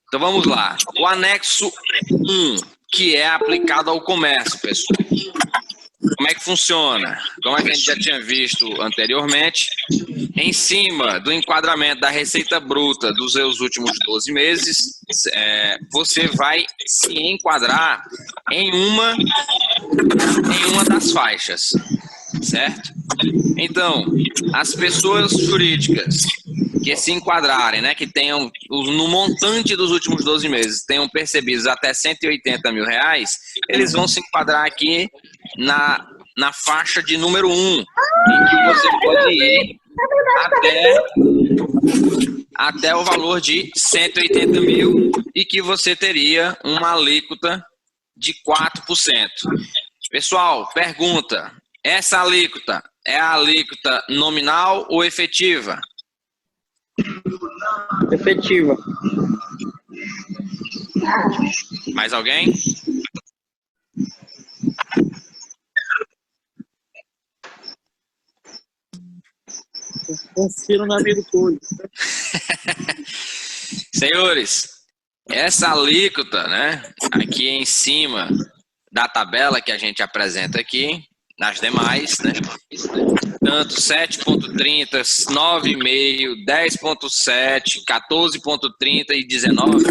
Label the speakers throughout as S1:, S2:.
S1: Então vamos lá. O anexo 1, que é aplicado ao comércio, pessoal. Como é que funciona? Como a gente já tinha visto anteriormente, em cima do enquadramento da receita bruta dos seus últimos 12 meses, você vai se enquadrar em uma das faixas, certo? Então, as pessoas jurídicas que se enquadrarem, né, que tenham, no montante dos últimos 12 meses, tenham percebidos até R$180 mil, eles vão se enquadrar aqui na faixa de número 1, em que você pode ir até o valor de R$180 mil e que você teria uma alíquota de 4%. Pessoal, pergunta, essa alíquota é a alíquota nominal ou efetiva?
S2: Efetiva.
S1: Mais alguém?
S2: Confiro na amigo todo.
S1: Senhores, essa alíquota, né, aqui em cima da tabela que a gente apresenta aqui, nas demais, né, tanto 7,30, 9,5, 10,7, 14,30 e 19,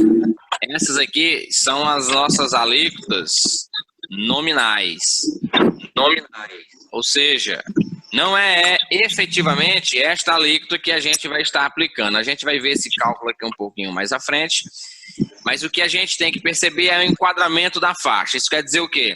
S1: essas aqui são as nossas alíquotas nominais. Ou seja, não é efetivamente esta alíquota que a gente vai estar aplicando. A gente vai ver esse cálculo aqui um pouquinho mais à frente, mas o que a gente tem que perceber é o enquadramento da faixa. Isso quer dizer o quê?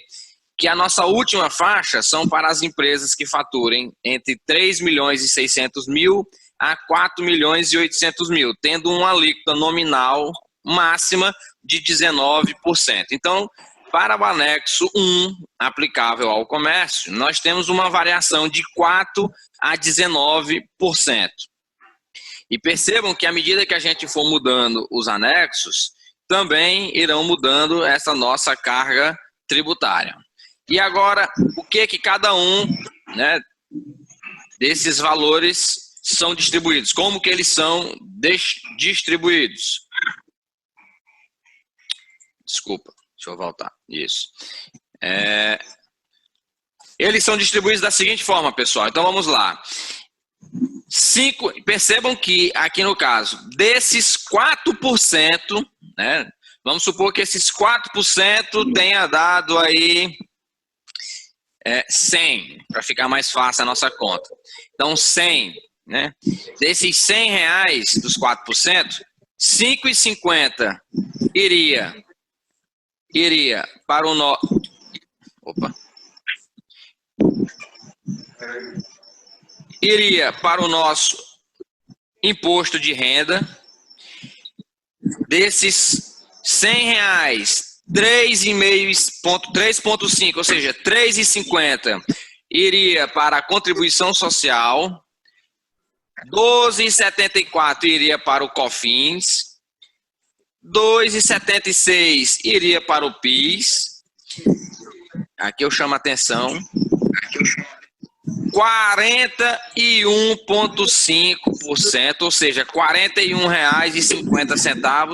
S1: Que a nossa última faixa são para as empresas que faturem entre 3.600.000 a 4.800.000, tendo uma alíquota nominal máxima de 19%. Então, para o anexo 1, aplicável ao comércio, nós temos uma variação de 4% a 19%. E percebam que à medida que a gente for mudando os anexos, também irão mudando essa nossa carga tributária. E agora, o que cada um, né, desses valores são distribuídos? Como que eles são distribuídos? Desculpa, deixa eu voltar. Isso. Eles são distribuídos da seguinte forma, pessoal. Então vamos lá. Percebam que aqui no caso, desses 4%, né, vamos supor que esses 4% tenha dado aí 100, para ficar mais fácil a nossa conta. Então 100, né, desses R$100 dos 4%, R$5,50 iria para o nosso... Iria para o nosso imposto de renda. Desses R$100, 3,5, ou seja, R$3,50 iria para a contribuição social, R$12,74 iria para o COFINS, R$2,76 iria para o PIS. Aqui eu chamo a atenção. 41,5%, ou seja, R$41,50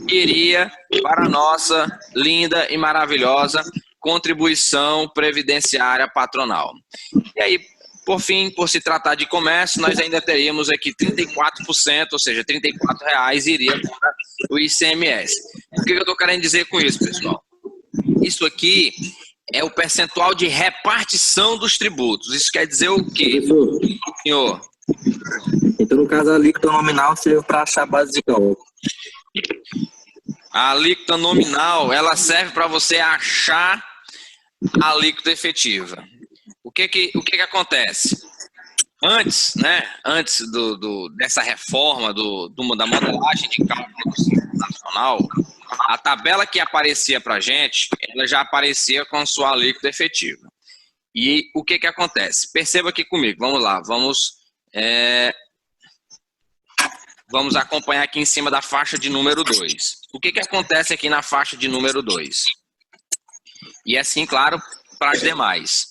S1: iria para a nossa linda e maravilhosa contribuição previdenciária patronal. E aí, por fim, por se tratar de comércio, nós ainda teríamos aqui 34%, ou seja, R$34 iria para o ICMS. O que eu estou querendo dizer com isso, pessoal? Isso aqui é o percentual de repartição dos tributos. Isso quer dizer o quê?
S3: Professor,
S1: Senhor?
S3: então, no caso, a alíquota nominal serve para achar a base de cálculo.
S1: A alíquota nominal, ela serve para você achar a alíquota efetiva. O que acontece? Antes, né, dessa reforma da modelagem de cálculo do Simples Nacional, a tabela que aparecia para a gente, ela já aparecia com sua alíquota efetiva. E o que acontece? Perceba aqui comigo, vamos lá, vamos acompanhar aqui em cima da faixa de número 2. O que acontece aqui na faixa de número 2? E assim, claro, para as demais.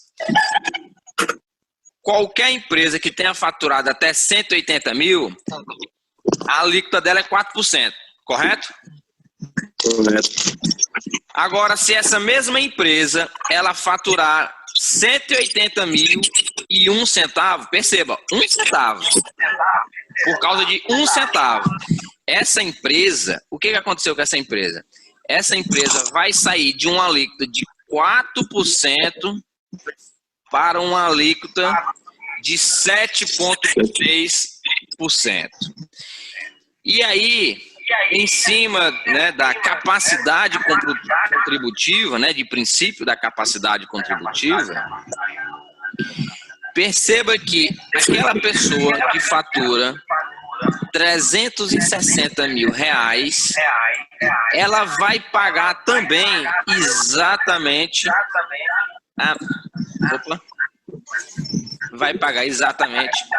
S1: Qualquer empresa que tenha faturado até 180 mil, a alíquota dela é 4%. Correto?
S2: Correto.
S1: Agora, se essa mesma empresa, ela faturar 180 mil e 1 centavo, perceba, 1 centavo, por causa de 1 centavo, essa empresa, o que aconteceu com essa empresa? Essa empresa vai sair de uma alíquota de 4% para uma alíquota de 7,3%. E aí, em cima, né, da capacidade contributiva, né, de princípio da capacidade contributiva, perceba que aquela pessoa que fatura 360 mil reais, ela vai pagar também exatamente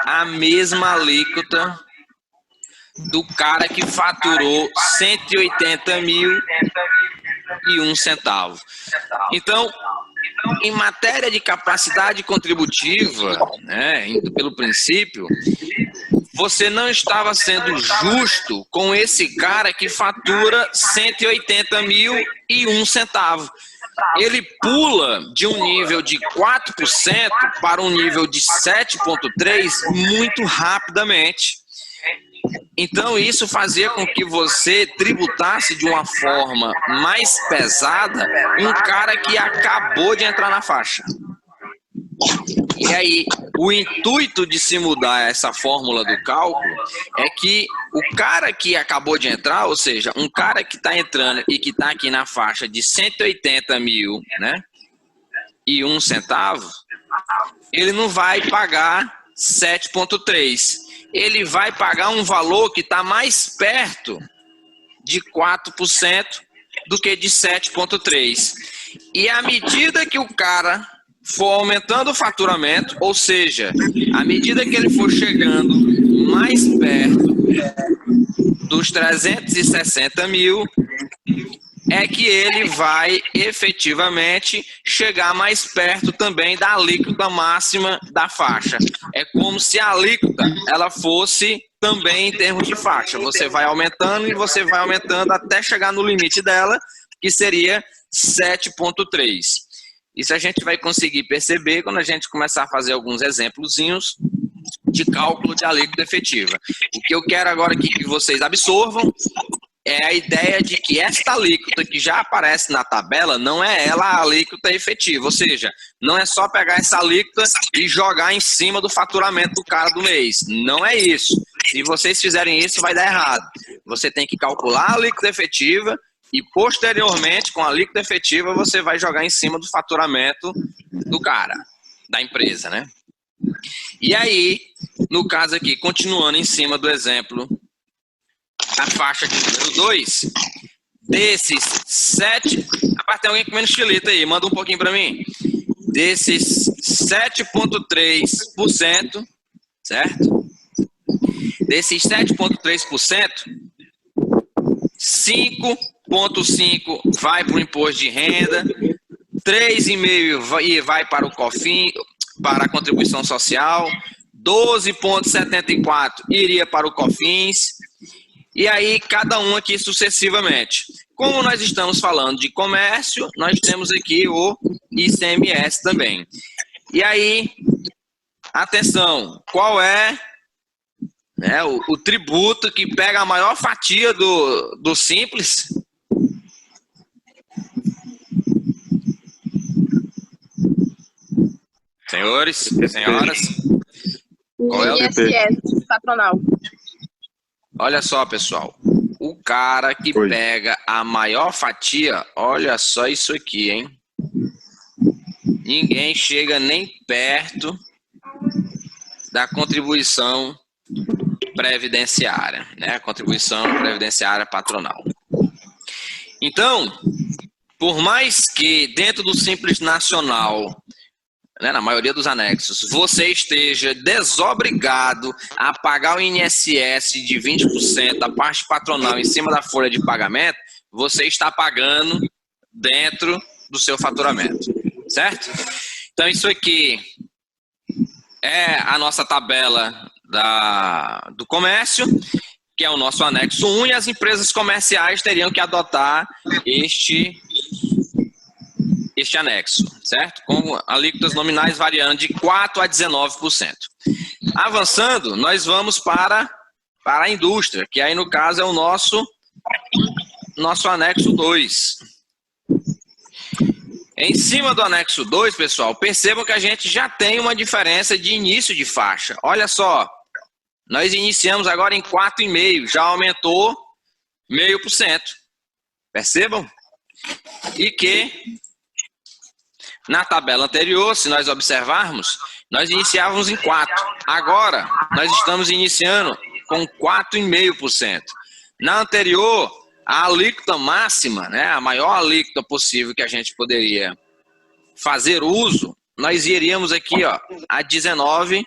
S1: a mesma alíquota do cara que faturou 180 mil e 1 centavo. Então, em matéria de capacidade contributiva, né, indo pelo princípio, você não estava sendo justo com esse cara que fatura 180 mil e 1 centavo. Ele pula de um nível de 4% para um nível de 7,3% muito rapidamente. Então, isso fazia com que você tributasse de uma forma mais pesada um cara que acabou de entrar na faixa. E aí, o intuito de se mudar essa fórmula do cálculo é que o cara que acabou de entrar, ou seja, um cara que está entrando e que está aqui na faixa de 180 mil, né, e 1 centavo, ele não vai pagar 7,3%. Ele vai pagar um valor que está mais perto de 4% do que de 7,3%. E à medida que o cara for aumentando o faturamento, ou seja, à medida que ele for chegando mais perto dos 360 mil, é que ele vai efetivamente chegar mais perto também da alíquota máxima da faixa. É como se a alíquota ela fosse também em termos de faixa. Você vai aumentando e você vai aumentando até chegar no limite dela, que seria 7,3%. Isso a gente vai conseguir perceber quando a gente começar a fazer alguns exemplozinhos de cálculo de alíquota efetiva. O que eu quero agora aqui que vocês absorvam é a ideia de que esta alíquota que já aparece na tabela não é ela a alíquota efetiva, ou seja, não é só pegar essa alíquota e jogar em cima do faturamento do cara do mês. Não é isso. Se vocês fizerem isso, vai dar errado. Você tem que calcular a alíquota efetiva e, posteriormente, com a alíquota efetiva, você vai jogar em cima do faturamento do cara, da empresa, né? E aí, no caso aqui, continuando em cima do exemplo, a faixa de número 2, desses 7... Rapaz, tem alguém comendo xilito aí, manda um pouquinho para mim. Desses 7,3%, certo? Desses 7,3%, 5,5% vai para o imposto de renda, 3,5% vai para o COFINS, para a contribuição social, 12,74% iria para o COFINS, e aí cada um aqui sucessivamente. Como nós estamos falando de comércio, nós temos aqui o ICMS também. E aí, atenção, qual é, né, o tributo que pega a maior fatia do Simples? Senhores, senhoras, qual é o
S4: ISS patronal?
S1: Olha só, pessoal, o cara que pega a maior fatia, olha só isso aqui, hein? Ninguém chega nem perto da contribuição previdenciária, né? A contribuição previdenciária patronal. Então, por mais que dentro do Simples Nacional, né, na maioria dos anexos, você esteja desobrigado a pagar o INSS de 20% da parte patronal em cima da folha de pagamento, você está pagando dentro do seu faturamento, certo? Então isso aqui é a nossa tabela do comércio, que é o nosso anexo 1, e as empresas comerciais teriam que adotar este anexo, certo? Com alíquotas nominais variando de 4% a 19%. Avançando, nós vamos para a indústria, que aí no caso é o nosso anexo 2. Em cima do anexo 2, pessoal, percebam que a gente já tem uma diferença de início de faixa. Olha só, nós iniciamos agora em 4,5%, já aumentou 0,5%. Percebam? E que na tabela anterior, se nós observarmos, nós iniciávamos em 4%. Agora, nós estamos iniciando com 4,5%. Na anterior, a alíquota máxima, né, a maior alíquota possível que a gente poderia fazer uso, nós iríamos aqui, ó, a 19%.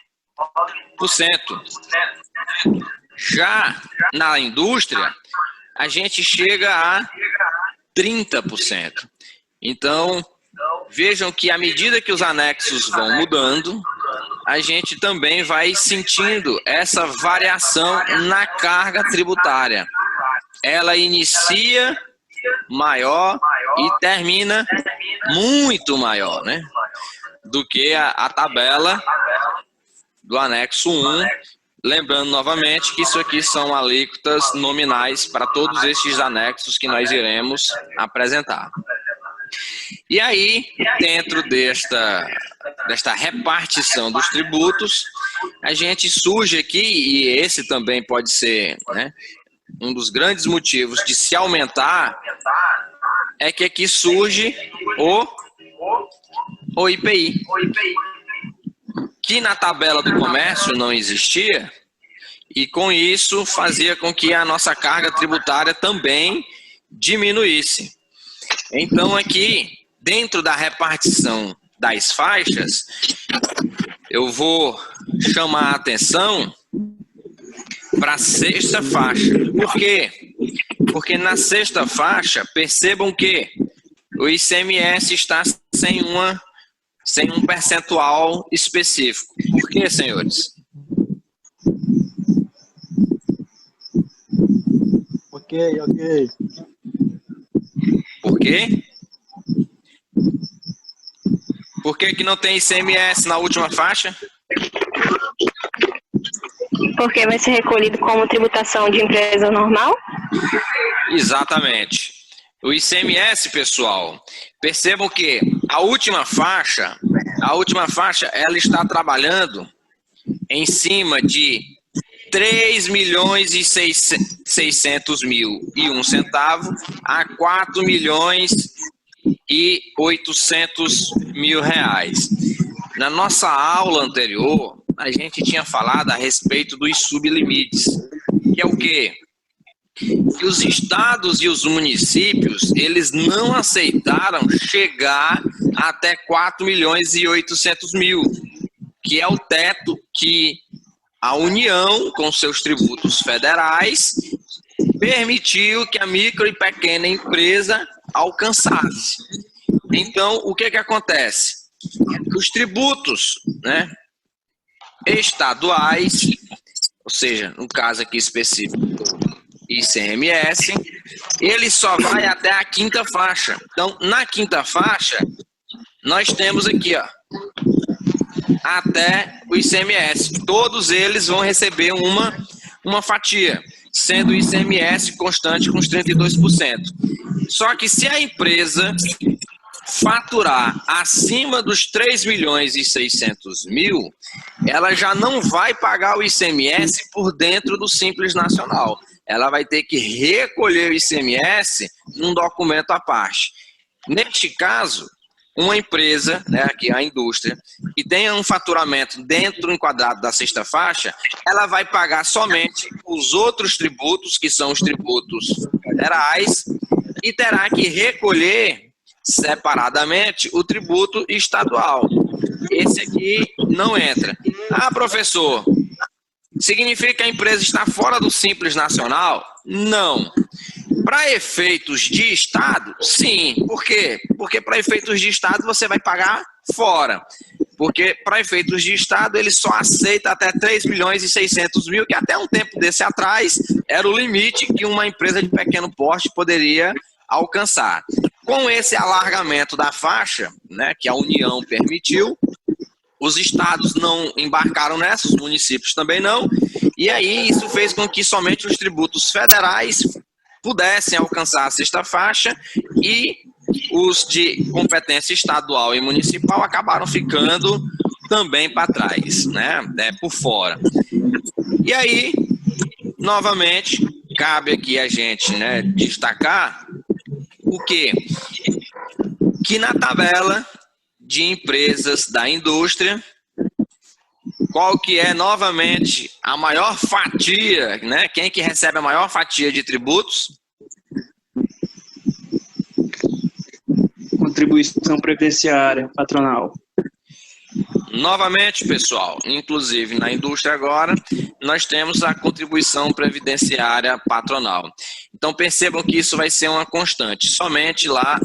S1: Já na indústria, a gente chega a 30%. Então, vejam que à medida que os anexos vão mudando, a gente também vai sentindo essa variação na carga tributária. Ela inicia maior e termina muito maior, né, do que a tabela do anexo 1. Lembrando novamente que isso aqui são alíquotas nominais para todos estes anexos que nós iremos apresentar. E aí, dentro desta repartição dos tributos, a gente surge aqui, e esse também pode ser, né, um dos grandes motivos de se aumentar, é que aqui surge o IPI, que na tabela do comércio não existia, e com isso fazia com que a nossa carga tributária também diminuísse. Então aqui, dentro da repartição das faixas, eu vou chamar a atenção para a sexta faixa. Por quê? Porque na sexta faixa, percebam que o ICMS está sem um percentual específico. Por quê, senhores?
S4: Ok.
S1: Por quê? Por que que não tem ICMS na última faixa?
S5: Porque vai ser recolhido como tributação de empresa normal?
S1: Exatamente. O ICMS, pessoal, percebam que a última faixa, ela está trabalhando em cima de 3.600.001 a 4.800.000 reais. Na nossa aula anterior, a gente tinha falado a respeito dos sublimites, que é o quê? Que os estados e os municípios, eles não aceitaram chegar até 4.800.000, que é o teto que a União, com seus tributos federais, permitiu que a micro e pequena empresa alcançasse. Então, o que acontece? Os tributos, né, estaduais, ou seja, no caso aqui específico, ICMS, ele só vai até a quinta faixa. Então, na quinta faixa, nós temos aqui, ó, até o ICMS. Todos eles vão receber uma fatia, sendo o ICMS constante com os 32%. Só que se a empresa faturar acima dos 3.600.000, ela já não vai pagar o ICMS por dentro do Simples Nacional. Ela vai ter que recolher o ICMS num documento à parte. Neste caso, uma empresa, né, aqui a indústria, que tenha um faturamento dentro do enquadrado da sexta faixa, ela vai pagar somente os outros tributos, que são os tributos federais, e terá que recolher separadamente o tributo estadual. Esse aqui não entra. Ah, professor, significa que a empresa está fora do Simples Nacional? Não. Para efeitos de Estado, sim. Por quê? Porque para efeitos de Estado você vai pagar fora. Porque para efeitos de Estado ele só aceita até 3 milhões e 600 mil, que até um tempo desse atrás era o limite que uma empresa de pequeno porte poderia alcançar. Com esse alargamento da faixa, né, que a União permitiu, os estados não embarcaram nessa, os municípios também não, e aí isso fez com que somente os tributos federais pudessem alcançar a sexta faixa e os de competência estadual e municipal acabaram ficando também para trás, né, por fora. E aí, novamente, cabe aqui a gente, né, destacar o quê? Que na tabela de empresas da indústria, qual que é novamente a maior fatia, né? Quem que recebe a maior fatia de tributos?
S4: Contribuição previdenciária patronal.
S1: Novamente, pessoal, inclusive na indústria agora, nós temos a contribuição previdenciária patronal. Então percebam que isso vai ser uma constante, somente lá,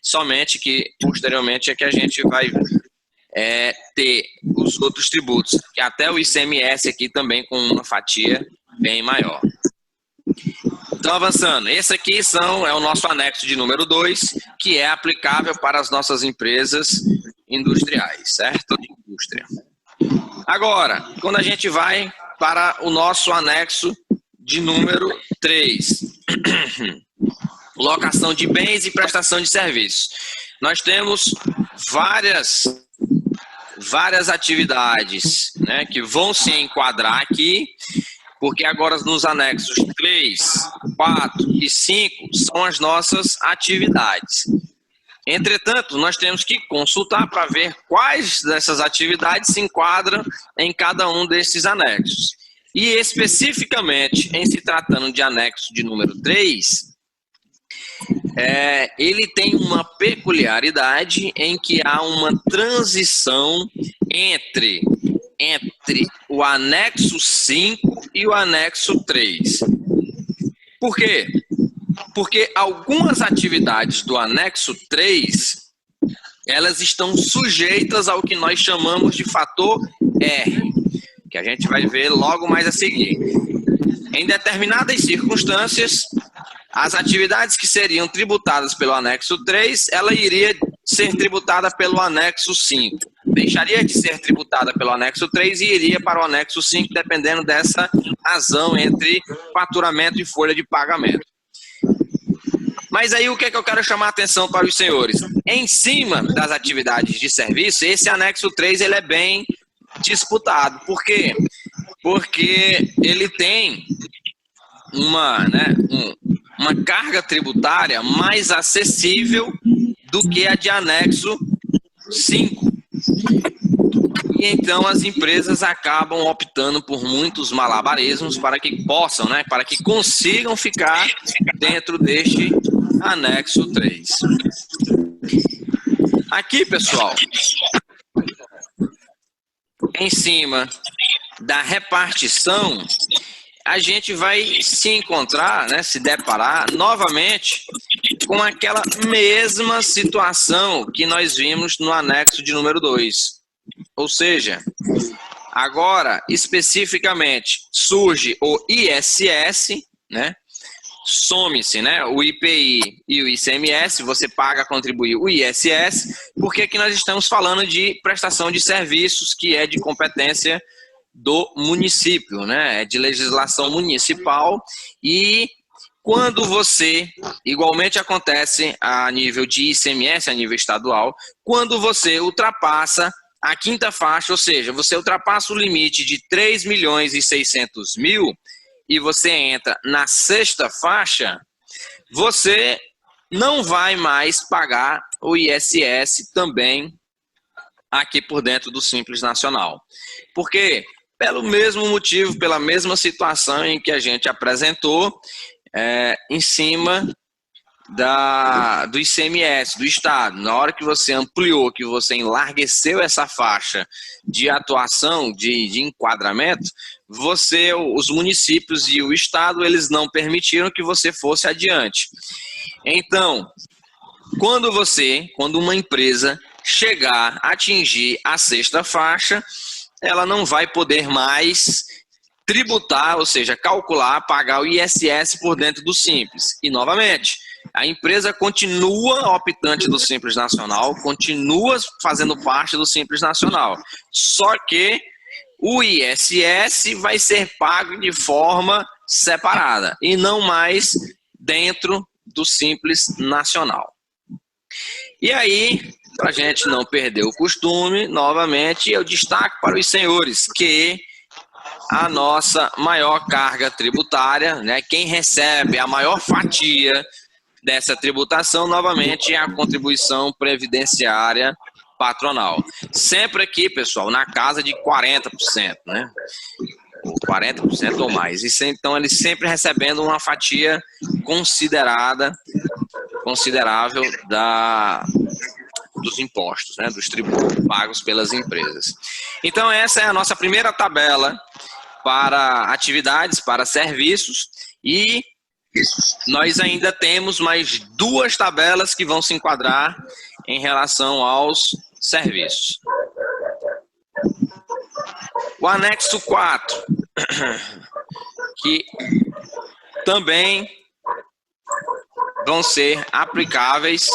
S1: somente que posteriormente é que a gente vai ter os outros tributos, que até o ICMS aqui também com uma fatia bem maior. Então avançando, esse aqui é o nosso anexo de número 2, que é aplicável para as nossas empresas industriais, certo? De indústria. Agora, quando a gente vai para o nosso anexo de número 3, locação de bens e prestação de serviços. Nós temos várias atividades, né, que vão se enquadrar aqui, porque agora nos anexos 3, 4 e 5 são as nossas atividades. Entretanto, nós temos que consultar para ver quais dessas atividades se enquadram em cada um desses anexos. E especificamente, em se tratando de anexo de número 3, ele tem uma peculiaridade em que há uma transição entre o anexo 5 e o anexo 3. Por quê? Porque algumas atividades do anexo 3, elas estão sujeitas ao que nós chamamos de fator R, que a gente vai ver logo mais a seguir. Em determinadas circunstâncias, as atividades que seriam tributadas pelo anexo 3, ela iria ser tributada pelo anexo 5. Deixaria de ser tributada pelo anexo 3 e iria para o anexo 5, dependendo dessa razão entre faturamento e folha de pagamento. Mas aí o que é que eu quero chamar a atenção para os senhores? Em cima das atividades de serviço, esse anexo 3 ele é bem disputado. Por quê? Porque ele tem uma carga tributária mais acessível do que a de anexo 5. E então as empresas acabam optando por muitos malabarismos para que possam, para que consigam ficar dentro deste anexo 3. Aqui, pessoal, em cima da repartição, a gente vai se encontrar, se deparar novamente com aquela mesma situação que nós vimos no anexo de número 2. Ou seja, agora, especificamente, surge o ISS, some-se, o IPI e o ICMS, você paga a contribuir o ISS, porque aqui nós estamos falando de prestação de serviços que é de competência do município, é de legislação municipal, e quando você, igualmente acontece a nível de ICMS, a nível estadual, quando você ultrapassa a quinta faixa, ou seja, você ultrapassa o limite de 3 milhões e 600 mil e você entra na sexta faixa, você não vai mais pagar o ISS também aqui por dentro do Simples Nacional. Por quê? Pelo mesmo motivo, pela mesma situação em que a gente apresentou em cima do ICMS, do Estado. Na hora que você ampliou, que você enlargueceu essa faixa de atuação, de enquadramento, os municípios e o Estado, eles não permitiram que você fosse adiante. Então, quando uma empresa chegar a atingir a sexta faixa, ela não vai poder mais tributar, ou seja, calcular, pagar o ISS por dentro do Simples. E, novamente, a empresa continua optante do Simples Nacional, continua fazendo parte do Simples Nacional. Só que o ISS vai ser pago de forma separada e não mais dentro do Simples Nacional. E aí, para a gente não perder o costume, novamente, eu destaco para os senhores que a nossa maior carga tributária, né, quem recebe a maior fatia dessa tributação, novamente, é a contribuição previdenciária patronal. Sempre aqui, pessoal, na casa de 40%, né? 40% ou mais. Isso, então, eles sempre recebendo uma fatia considerável dos impostos, né, dos tributos pagos pelas empresas. Então, essa é a nossa primeira tabela para atividades, para serviços, e nós ainda temos mais duas tabelas que vão se enquadrar em relação aos serviços. O anexo 4, que também vão ser aplicáveis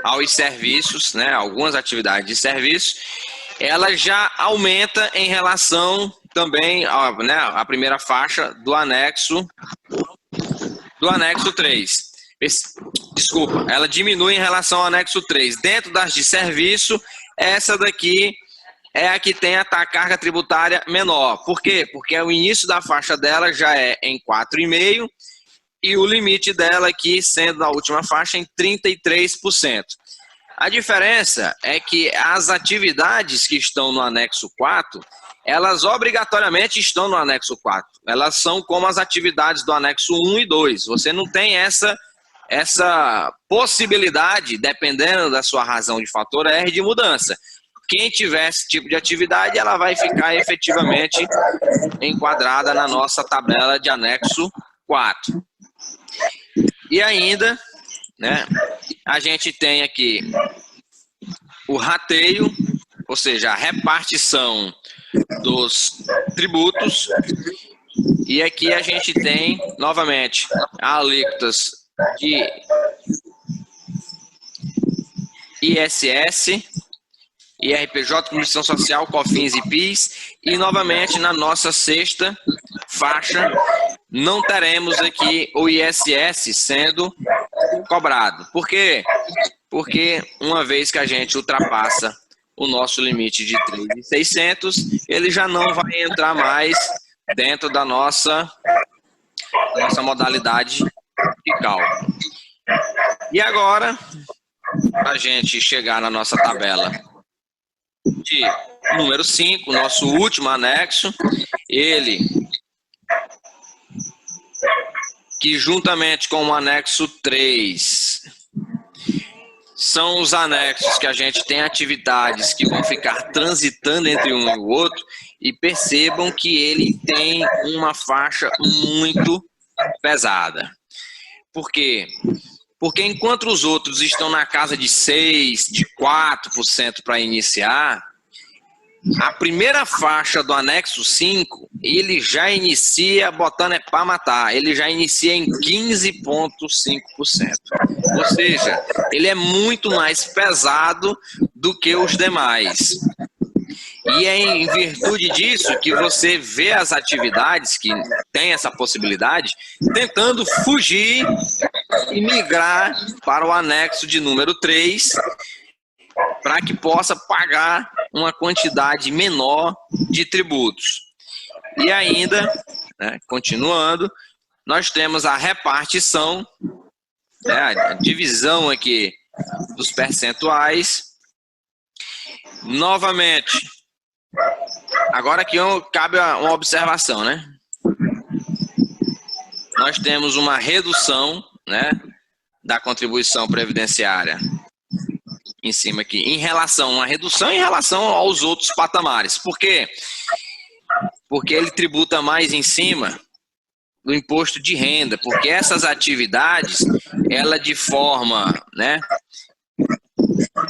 S1: aos serviços, né, algumas atividades de serviço, ela já aumenta em relação também né, a primeira faixa do anexo 3. Desculpa, ela diminui em relação ao anexo 3. Dentro das de serviço, essa daqui é a que tem a carga tributária menor. Por quê? Porque o início da faixa dela já é em 4,5% e o limite dela aqui, sendo na última faixa, em 33%. A diferença é que as atividades que estão no anexo 4, elas obrigatoriamente estão no anexo 4. Elas são como as atividades do anexo 1 e 2. Você não tem essa possibilidade, dependendo da sua razão de fator R, de mudança. Quem tiver esse tipo de atividade, ela vai ficar efetivamente enquadrada na nossa tabela de anexo 4. E ainda, né, a gente tem aqui o rateio, ou seja, a repartição dos tributos, e aqui a gente tem, novamente, alíquotas de ISS, IRPJ, Comissão Social, COFINS e PIS, e novamente na nossa sexta faixa não teremos aqui o ISS sendo cobrado. Por quê? Porque uma vez que a gente ultrapassa o nosso limite de 3.600, ele já não vai entrar mais dentro da nossa modalidade de cálculo. E agora, para a gente chegar na nossa tabela de número 5, nosso último anexo, ele que juntamente com o anexo 3 são os anexos que a gente tem atividades que vão ficar transitando entre um e o outro, e percebam que ele tem uma faixa muito pesada. Por quê? Porque enquanto os outros estão na casa de 6%, de 4% para iniciar, a primeira faixa do anexo 5, ele já inicia botando para matar, ele já inicia em 15,5%. Ou seja, ele é muito mais pesado do que os demais. E é em virtude disso que você vê as atividades que têm essa possibilidade tentando fugir e migrar para o anexo de número 3, para que possa pagar uma quantidade menor de tributos. E ainda, né, continuando, nós temos a repartição, né, a divisão aqui dos percentuais. Novamente, agora aqui cabe uma observação, né? Nós temos uma redução, né, da contribuição previdenciária em cima aqui, em relação a uma redução em relação aos outros patamares. Por quê? Porque ele tributa mais em cima do imposto de renda, porque essas atividades, ela de forma, né,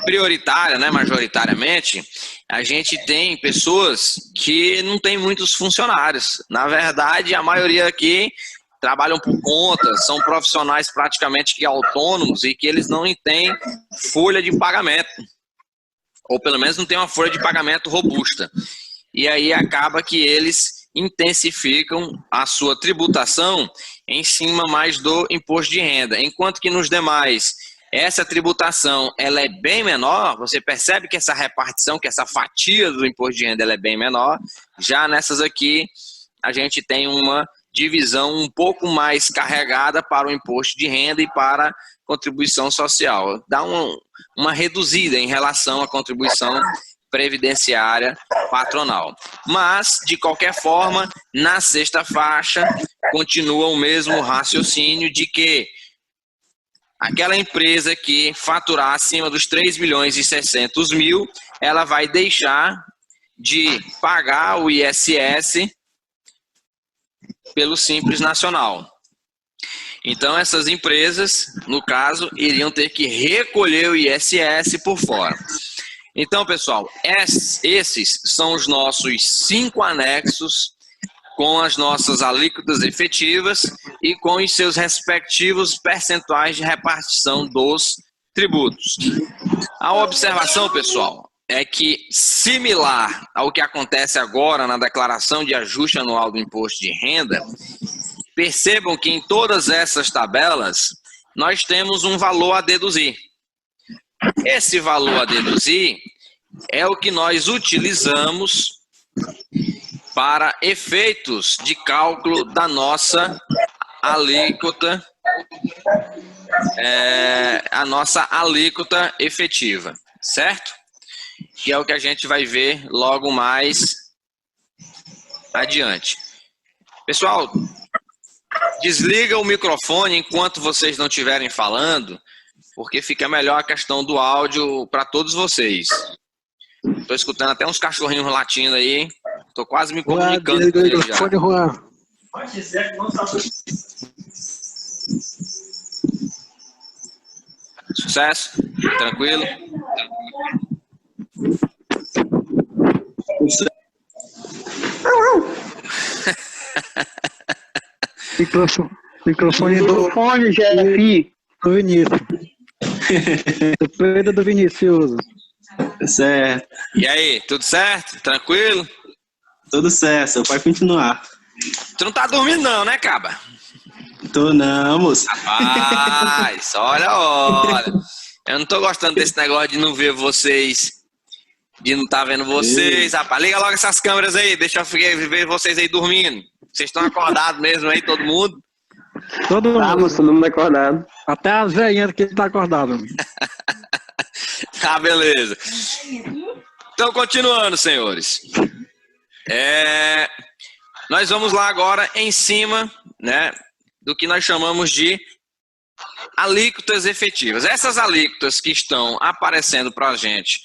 S1: prioritária, né, majoritariamente, a gente tem pessoas que não tem muitos funcionários. Na verdade, a maioria aqui trabalham por conta, são profissionais praticamente que autônomos e que eles não têm folha de pagamento. Ou pelo menos não tem uma folha de pagamento robusta. E aí acaba que eles intensificam a sua tributação em cima mais do imposto de renda. Enquanto que nos demais, essa tributação ela é bem menor, você percebe que essa repartição, que essa fatia do imposto de renda ela é bem menor. Já nessas aqui, a gente tem uma divisão um pouco mais carregada para o imposto de renda e para a contribuição social. Dá uma reduzida em relação à contribuição previdenciária patronal. Mas, de qualquer forma, na sexta faixa, continua o mesmo raciocínio de que aquela empresa que faturar acima dos 3.600.000, ela vai deixar de pagar o ISS pelo Simples Nacional. Então, essas empresas, no caso, iriam ter que recolher o ISS por fora. Então, pessoal, esses são os nossos 5 anexos com as nossas alíquotas efetivas e com os seus respectivos percentuais de repartição dos tributos. A observação, pessoal, é que, similar ao que acontece agora na declaração de ajuste anual do imposto de renda, percebam que em todas essas tabelas nós temos um valor a deduzir. Esse valor a deduzir é o que nós utilizamos para efeitos de cálculo da nossa alíquota, a nossa alíquota efetiva, certo? Que é o que a gente vai ver logo mais adiante. Pessoal, desliga o microfone enquanto vocês não estiverem falando, porque fica melhor a questão do áudio para todos vocês. Estou escutando até uns cachorrinhos latindo aí. Estou quase me comunicando com eles já. Sucesso? Tranquilo?
S6: Microfone Jeff. Do Vinícius. Do Vinícius.
S4: Certo.
S1: E aí, tudo certo? Tranquilo?
S4: Tudo certo, só pode continuar.
S1: Tu não tá dormindo não, né, Caba?
S4: Tô não, moço.
S1: Rapaz, olha. Eu não tô gostando desse negócio de não ver vocês, de não tá vendo vocês, rapaz. Liga logo essas câmeras aí, deixa eu ver vocês aí dormindo. Vocês estão acordados mesmo aí, todo mundo?
S6: Todo mundo.
S3: Tá, moço, todo mundo acordado.
S6: Até as velhinhas que tá acordado.
S1: Tá, beleza. Então, continuando, senhores. Nós vamos lá agora em cima, né, do que nós chamamos de alíquotas efetivas. Essas alíquotas que estão aparecendo para a gente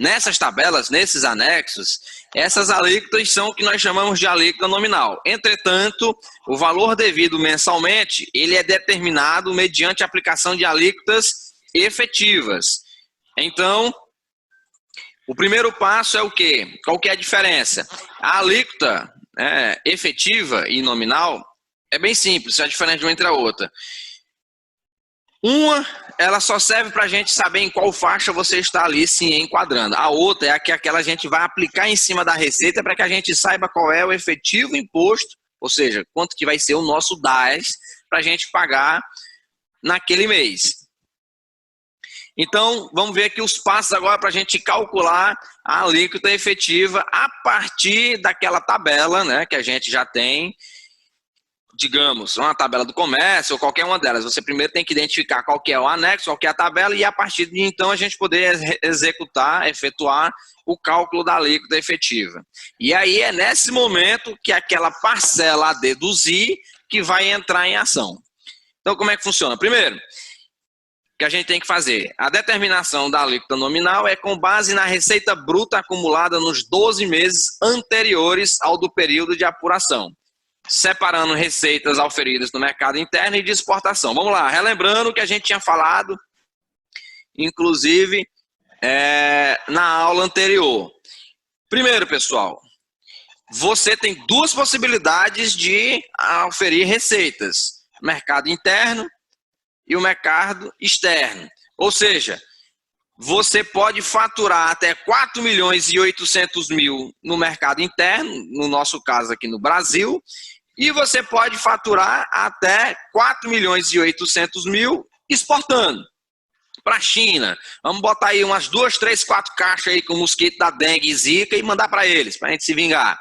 S1: nessas tabelas, nesses anexos, essas alíquotas são o que nós chamamos de alíquota nominal. Entretanto, o valor devido mensalmente, ele é determinado mediante a aplicação de alíquotas efetivas. Então, o primeiro passo é o quê? Qual que é a diferença? A alíquota efetiva e nominal é bem simples, é diferente de uma entre a outra. Uma, ela só serve para a gente saber em qual faixa você está ali se enquadrando. A outra é aquela a gente vai aplicar em cima da receita para que a gente saiba qual é o efetivo imposto, ou seja, quanto que vai ser o nosso DAS para a gente pagar naquele mês. Então, vamos ver aqui os passos agora para a gente calcular a alíquota efetiva a partir daquela tabela, né, que a gente já tem. Digamos, uma tabela do comércio ou qualquer uma delas. Você primeiro tem que identificar qual que é o anexo, qual que é a tabela e a partir de então a gente poder executar, efetuar o cálculo da alíquota efetiva. E aí é nesse momento que aquela parcela a deduzir que vai entrar em ação. Então como é que funciona? Primeiro, o que a gente tem que fazer? A determinação da alíquota nominal é com base na receita bruta acumulada nos 12 meses anteriores ao do período de apuração, separando receitas auferidas no mercado interno e de exportação. Vamos lá, relembrando o que a gente tinha falado, inclusive na aula anterior. Primeiro, pessoal, você tem duas possibilidades de oferir receitas: mercado interno e o mercado externo. Ou seja, você pode faturar até 4.800.000 no mercado interno, no nosso caso aqui no Brasil, e você pode faturar até 4.800.000 exportando para a China. Vamos botar aí umas 2, 3, 4 caixas aí com mosquito da dengue e zika e mandar para eles, para a gente se vingar.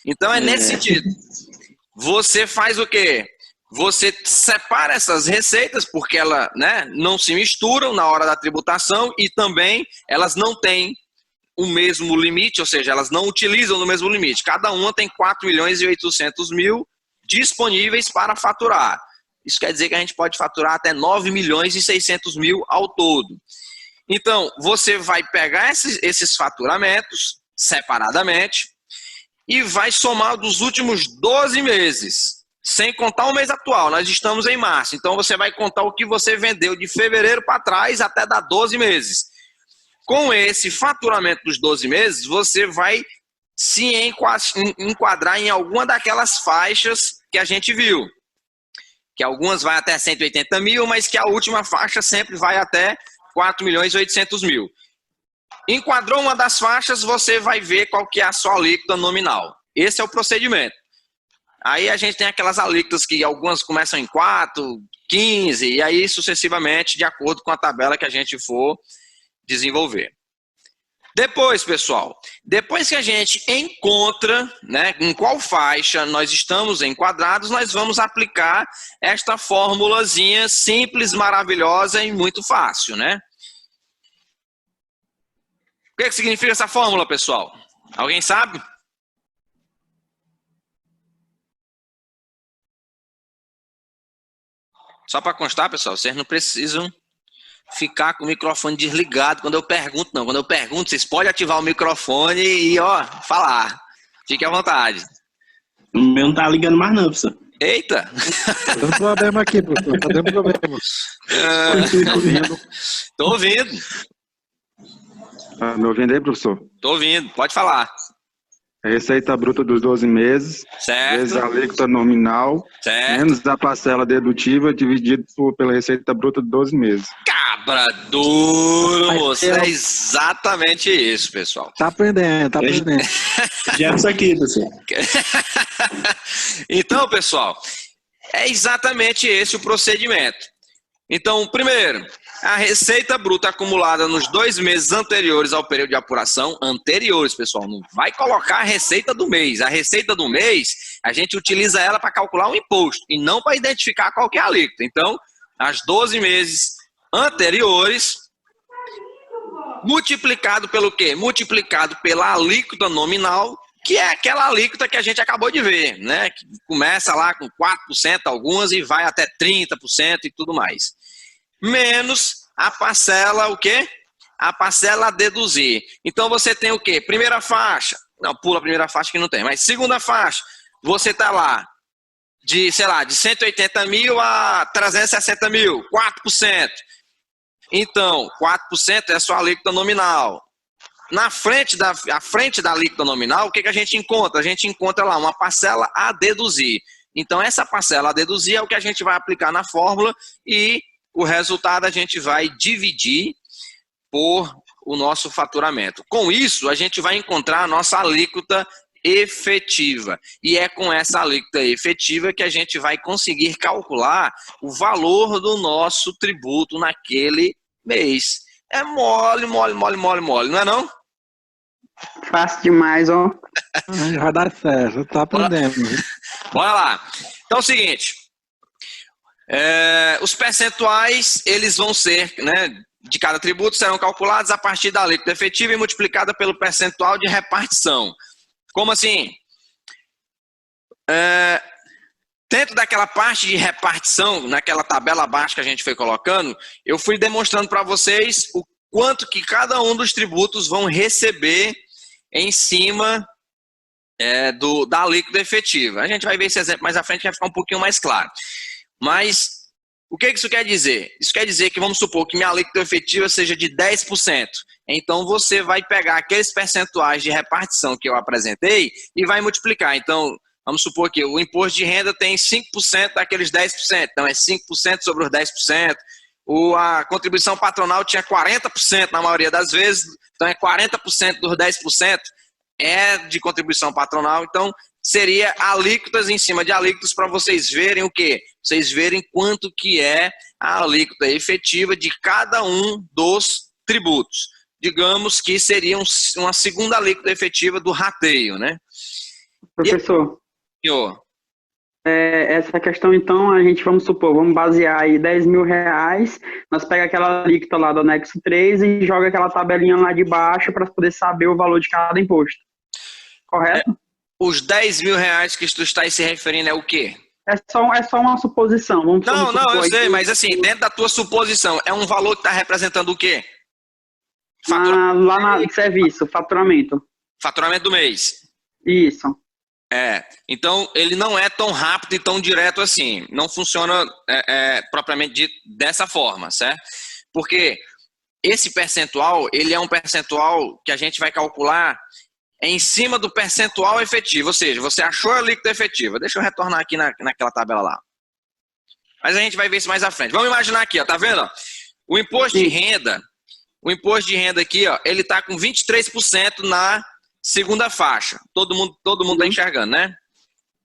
S1: Então é nesse sentido. Você faz o quê? Você separa essas receitas, porque elas, né, não se misturam na hora da tributação e também elas não têm o mesmo limite, ou seja, elas não utilizam no mesmo limite. Cada uma tem 4.800.000 disponíveis para faturar. Isso quer dizer que a gente pode faturar até 9.600.000 ao todo. Então, você vai pegar esses faturamentos separadamente e vai somar dos últimos 12 meses. Sem contar o mês atual, nós estamos em março, então você vai contar o que você vendeu de fevereiro para trás até dar 12 meses. Com esse faturamento dos 12 meses, você vai se enquadrar em alguma daquelas faixas que a gente viu. Que algumas vai até 180.000, mas que a última faixa sempre vai até 4.800.000. Enquadrou uma das faixas, você vai ver qual que é a sua alíquota nominal. Esse é o procedimento. Aí a gente tem aquelas alíquotas que algumas começam em 4, 15, e aí sucessivamente, de acordo com a tabela que a gente for desenvolver. Depois, pessoal, depois que a gente encontra, né, em qual faixa nós estamos enquadrados, nós vamos aplicar esta formulazinha simples, maravilhosa e muito fácil, né? O que significa essa fórmula, pessoal? Alguém sabe? Só para constar, pessoal, vocês não precisam ficar com o microfone desligado quando eu pergunto, não. Quando eu pergunto, vocês podem ativar o microfone e, ó, falar. Fique à vontade.
S4: O meu não tá ligando mais não, professor.
S1: Eita!
S6: Tá dando problema aqui, professor. Tá dando problema.
S1: Tô ouvindo.
S2: Tá me ouvindo aí, professor?
S1: Tô ouvindo. Pode falar.
S2: Receita bruta dos 12 meses, vezes a
S1: Certo.
S2: alíquota nominal,
S1: Certo.
S2: menos a parcela dedutiva dividido pela receita bruta de 12 meses.
S1: Cabra duro, moço. É exatamente isso, pessoal.
S6: Tá aprendendo, tá aprendendo.
S4: Já é isso aqui, professor.
S1: Então, pessoal, é exatamente esse o procedimento. Então, primeiro, a receita bruta acumulada nos 2 meses anteriores ao período de apuração, anteriores, pessoal, não vai colocar a receita do mês. A receita do mês, a gente utiliza ela para calcular o imposto e não para identificar qual que é a alíquota. Então, as 12 meses anteriores, multiplicado pelo quê? Multiplicado pela alíquota nominal, que é aquela alíquota que a gente acabou de ver, né? Que começa lá com 4% algumas e vai até 30% e tudo mais. Menos a parcela, o quê? A parcela a deduzir. Então você tem o quê? Primeira faixa. Não, pula a primeira faixa que não tem. Mas segunda faixa, você tá lá de, sei lá, de 180.000 a 360.000, 4%. Então, 4% é a sua alíquota nominal. À frente da alíquota nominal, o que a gente encontra? A gente encontra lá uma parcela a deduzir. Então, essa parcela a deduzir é o que a gente vai aplicar na fórmula e o resultado a gente vai dividir por o nosso faturamento. Com isso, a gente vai encontrar a nossa alíquota efetiva. E é com essa alíquota efetiva que a gente vai conseguir calcular o valor do nosso tributo naquele mês. É mole, não é não?
S7: Fácil demais, ó.
S6: Vai dar certo, tá aprendendo.
S1: Bora lá. Então é o seguinte, os percentuais, eles vão ser, né, de cada tributo, serão calculados a partir da alíquota efetiva e multiplicada pelo percentual de repartição. Como assim? Dentro daquela parte de repartição, naquela tabela abaixo que a gente foi colocando, eu fui demonstrando para vocês o quanto que cada um dos tributos vão receber em cima da alíquota efetiva. A gente vai ver esse exemplo mais à frente, vai ficar um pouquinho mais claro. Mas o que isso quer dizer? Isso quer dizer que vamos supor que minha alíquota efetiva seja de 10%. Então, você vai pegar aqueles percentuais de repartição que eu apresentei e vai multiplicar. Então, vamos supor que o imposto de renda tem 5% daqueles 10%. Então, é 5% sobre os 10%. A contribuição patronal tinha 40% na maioria das vezes. Então, é 40% dos 10% é de contribuição patronal. Então, seria alíquotas em cima de alíquotas para vocês verem o quê? Vocês verem quanto que é a alíquota efetiva de cada um dos tributos. Digamos que seria uma segunda alíquota efetiva do rateio, né?
S7: Professor,
S1: Senhor,
S7: essa questão, então, a gente, vamos supor, vamos basear aí R$ 10.000, nós pega aquela alíquota lá do anexo 3 e joga aquela tabelinha lá de baixo para poder saber o valor de cada imposto. Correto?
S1: os R$ 10.000 que tu está se referindo é o quê?
S7: É só uma suposição. Vamos
S1: Não, eu
S7: supor
S1: sei,
S7: aí,
S1: mas assim, dentro da tua suposição, é um valor que está representando o quê?
S7: lá na serviço, faturamento.
S1: Faturamento do mês.
S7: Isso.
S1: Então ele não é tão rápido e tão direto assim. Não funciona propriamente dito dessa forma, certo? Porque esse percentual, ele é um percentual que a gente vai calcular em cima do percentual efetivo. Ou seja, você achou a alíquota efetiva. Deixa eu retornar aqui naquela tabela lá. Mas a gente vai ver isso mais à frente. Vamos imaginar aqui, ó, tá vendo? Ó? O imposto de renda aqui, ó, ele tá com 23% na segunda faixa. Todo mundo tá enxergando, né?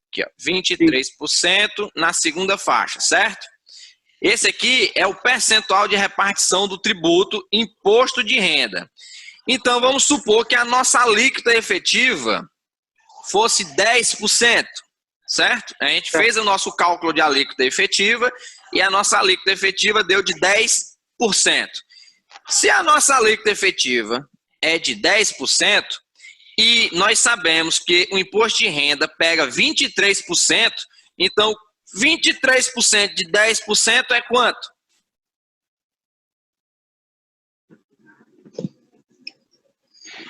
S1: Aqui, ó, 23% na segunda faixa, certo? Esse aqui é o percentual de repartição do tributo imposto de renda. Então, vamos supor que a nossa alíquota efetiva fosse 10%, certo? A gente fez o nosso cálculo de alíquota efetiva e a nossa alíquota efetiva deu de 10%. Se a nossa alíquota efetiva é de 10%, e nós sabemos que o imposto de renda pega 23%, então 23% de 10% é quanto?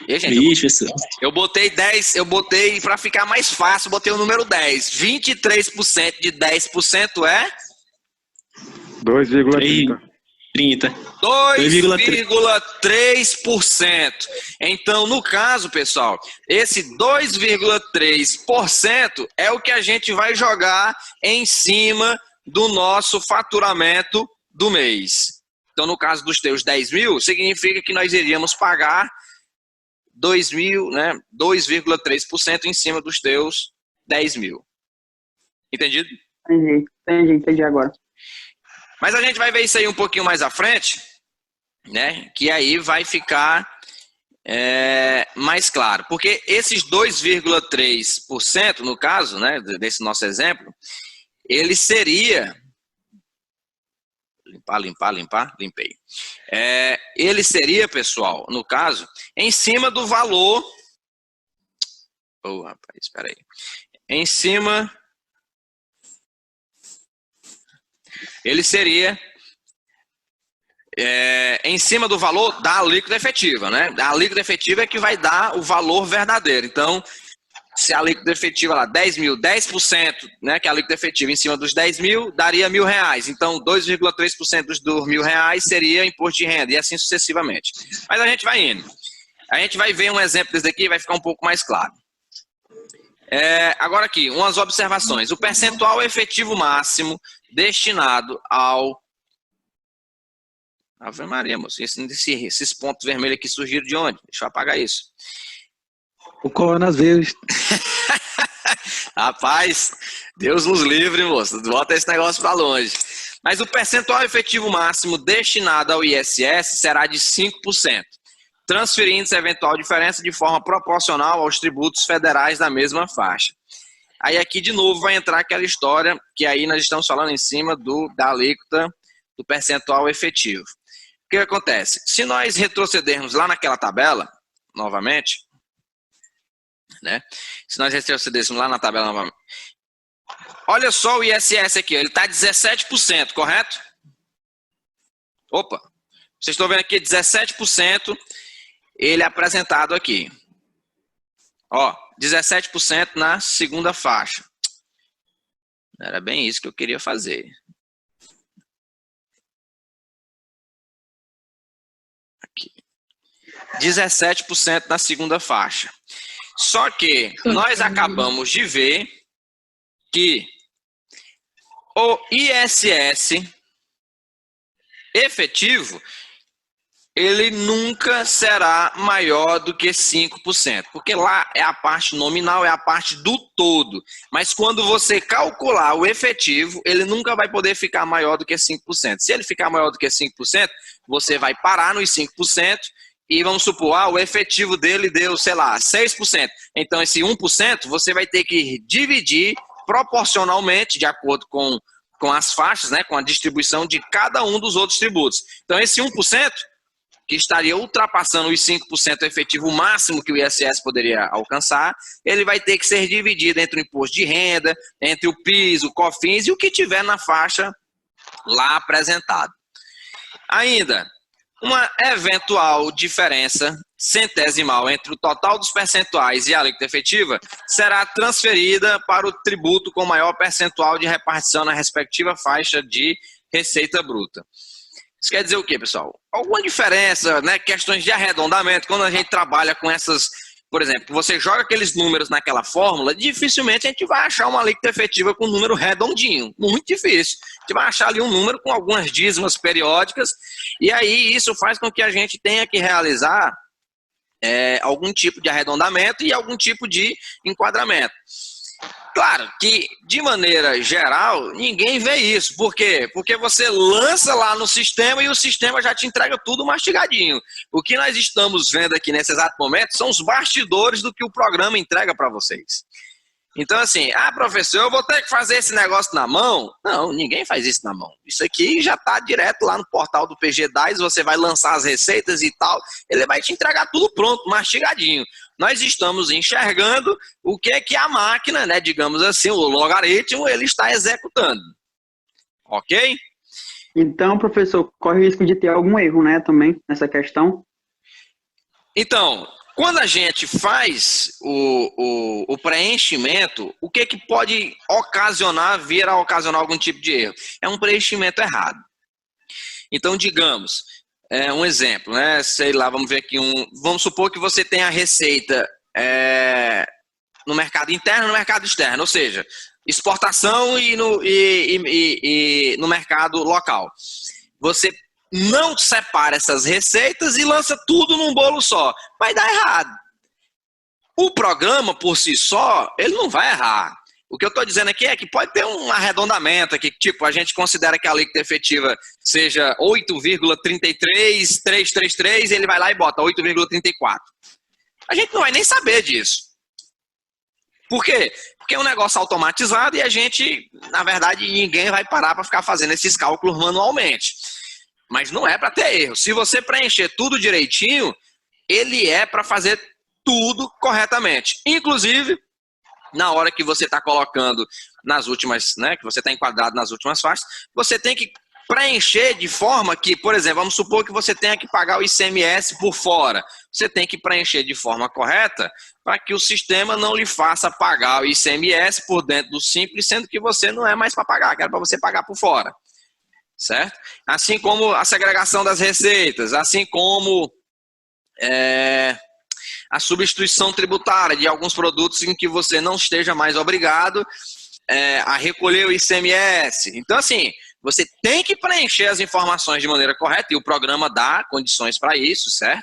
S1: E, gente, eu botei 10, para ficar mais fácil, botei o número 10. 23% de 10% é?
S2: 2,30.
S1: 2,3%. Então, no caso, pessoal, esse 2,3% é o que a gente vai jogar em cima do nosso faturamento do mês. Então, no caso dos teus 10 mil, significa que nós iríamos pagar 2.000, né, 2,3% em cima dos teus 10 mil. Entendido?
S7: Entendi agora.
S1: Mas a gente vai ver isso aí um pouquinho mais à frente, né? Que aí vai ficar mais claro. Porque esses 2,3%, no caso, né, desse nosso exemplo, ele seria... Limpei. Ele seria, pessoal, no caso, em cima do valor... rapaz, espera aí. Em cima... Ele seria em cima do valor da alíquota efetiva, né? A alíquota efetiva é que vai dar o valor verdadeiro. Então, se a alíquota efetiva lá, 10 mil, 10%, né, que é a alíquota efetiva em cima dos 10 mil, daria R$1.000. Então, 2,3% dos R$1.000 seria imposto de renda, e assim sucessivamente. Mas a gente vai indo. A gente vai ver um exemplo desse daqui e vai ficar um pouco mais claro. Agora aqui, umas observações. O percentual efetivo máximo destinado ao... Ave Maria, moço. Esses pontos vermelhos aqui surgiram de onde? Deixa eu apagar isso.
S6: O coronavírus.
S1: Rapaz, Deus nos livre, moço. Bota esse negócio para longe. Mas o percentual efetivo máximo destinado ao ISS será de 5%, transferindo-se a eventual diferença de forma proporcional aos tributos federais da mesma faixa. Aí aqui de novo vai entrar aquela história que aí nós estamos falando em cima da alíquota do percentual efetivo. O que acontece? Se nós retrocedermos lá naquela tabela, novamente, né? Se nós retrocedêssemos lá na tabela novamente, olha só o ISS aqui, ele está 17%, correto? Opa, vocês estão vendo aqui 17%, ele é apresentado aqui. Ó, 17% na segunda faixa. Era bem isso que eu queria fazer. Aqui. 17% na segunda faixa. Só que nós acabamos de ver que o ISS efetivo, ele nunca será maior do que 5%, porque lá é a parte nominal, é a parte do todo. Mas quando você calcular o efetivo, ele nunca vai poder ficar maior do que 5%. Se ele ficar maior do que 5%, você vai parar nos 5% e vamos supor, o efetivo dele deu, sei lá, 6%. Então esse 1% você vai ter que dividir proporcionalmente, de acordo com as faixas, né, com a distribuição de cada um dos outros tributos. Então esse 1%, que estaria ultrapassando os 5% efetivo máximo que o ISS poderia alcançar, ele vai ter que ser dividido entre o imposto de renda, entre o PIS, o COFINS e o que tiver na faixa lá apresentado. Ainda, uma eventual diferença centesimal entre o total dos percentuais e a alíquota efetiva será transferida para o tributo com maior percentual de repartição na respectiva faixa de receita bruta. Isso quer dizer o quê, pessoal? Alguma diferença, né? Questões de arredondamento, quando a gente trabalha com essas, por exemplo, você joga aqueles números naquela fórmula, dificilmente a gente vai achar uma alíquota efetiva com um número redondinho, muito difícil. A gente vai achar ali um número com algumas dízimas periódicas, e aí isso faz com que a gente tenha que realizar algum tipo de arredondamento e algum tipo de enquadramento. Claro que, de maneira geral, ninguém vê isso. Por quê? Porque você lança lá no sistema e o sistema já te entrega tudo mastigadinho. O que nós estamos vendo aqui nesse exato momento são os bastidores do que o programa entrega para vocês. Então, assim, professor, eu vou ter que fazer esse negócio na mão? Não, ninguém faz isso na mão. Isso aqui já está direto lá no portal do PG10, você vai lançar as receitas e tal, ele vai te entregar tudo pronto, mastigadinho. Nós estamos enxergando o que é que a máquina, né, digamos assim, o logaritmo, ele está executando. Ok?
S7: Então, professor, corre o risco de ter algum erro, né, também, nessa questão?
S1: Então, quando a gente faz o preenchimento, o que pode vir a ocasionar algum tipo de erro? É um preenchimento errado. Então, digamos, um exemplo, né? Sei lá, vamos ver aqui vamos supor que você tem a receita no mercado interno e no mercado externo, ou seja, exportação e no mercado local. Você não separa essas receitas e lança tudo num bolo só. Vai dar errado. O programa, por si só, ele não vai errar. O que eu estou dizendo aqui é que pode ter um arredondamento aqui, tipo, a gente considera que a alíquota efetiva seja 8,33333, ele vai lá e bota 8,34. A gente não vai nem saber disso. Por quê? Porque é um negócio automatizado e a gente, na verdade, ninguém vai parar para ficar fazendo esses cálculos manualmente. Mas não é para ter erro. Se você preencher tudo direitinho, ele é para fazer tudo corretamente. Inclusive, na hora que você está colocando nas últimas, né, que você está enquadrado nas últimas faixas, você tem que preencher de forma que, por exemplo, vamos supor que você tenha que pagar o ICMS por fora. Você tem que preencher de forma correta para que o sistema não lhe faça pagar o ICMS por dentro do Simples, sendo que você não é mais para pagar, que era para você pagar por fora. Certo? Assim como a segregação das receitas, assim como a substituição tributária de alguns produtos em que você não esteja mais obrigado a recolher o ICMS. Então, assim, você tem que preencher as informações de maneira correta e o programa dá condições para isso, certo?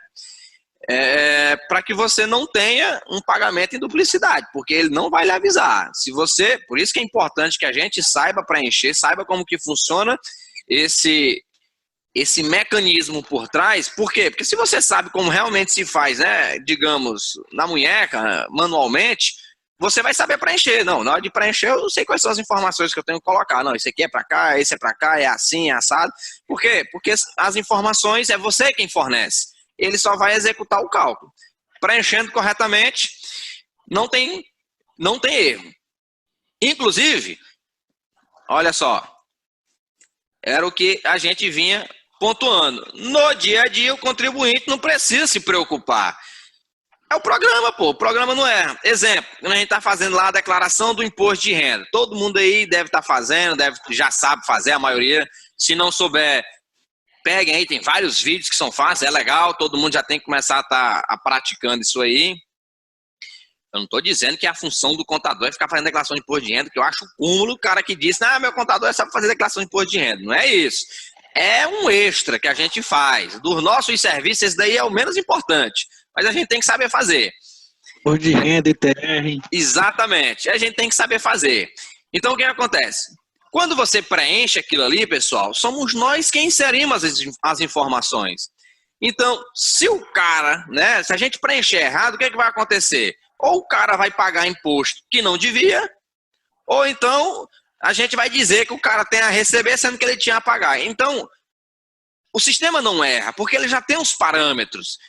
S1: Para que você não tenha um pagamento em duplicidade, porque ele não vai lhe avisar. Por isso que é importante que a gente saiba preencher, saiba como que funciona esse mecanismo por trás. Por quê? Porque se você sabe como realmente se faz, né, digamos, na munheca, manualmente, você vai saber preencher. Não, na hora de preencher, eu sei quais são as informações que eu tenho que colocar. Não, esse aqui é para cá, esse é para cá, é assim, é assado. Por quê? Porque as informações é você quem fornece. Ele só vai executar o cálculo. Preenchendo corretamente, não tem erro. Inclusive, olha só, era o que a gente vinha pontuando. No dia a dia, o contribuinte não precisa se preocupar. É o programa, pô. O programa não erra. Exemplo, quando a gente está fazendo lá a declaração do imposto de renda. Todo mundo aí deve estar fazendo, já sabe fazer, a maioria. Se não souber, Peguem aí, tem vários vídeos que são fáceis, é legal, todo mundo já tem que começar a estar praticando isso aí. Eu não estou dizendo que a função do contador é ficar fazendo declaração de imposto de renda, que eu acho cúmulo o cara que diz, meu contador é só fazer declaração de imposto de renda. Não é isso. É um extra que a gente faz. Dos nossos serviços, esse daí é o menos importante. Mas a gente tem que saber fazer.
S6: Imposto de renda, ITR.
S1: Exatamente. A gente tem que saber fazer. Então, o que acontece? Quando você preenche aquilo ali, pessoal, somos nós quem inserimos as informações. Então, se o cara, né, se a gente preencher errado, o que vai acontecer? Ou o cara vai pagar imposto que não devia, ou então a gente vai dizer que o cara tem a receber, sendo que ele tinha a pagar. Então, o sistema não erra, porque ele já tem os parâmetros.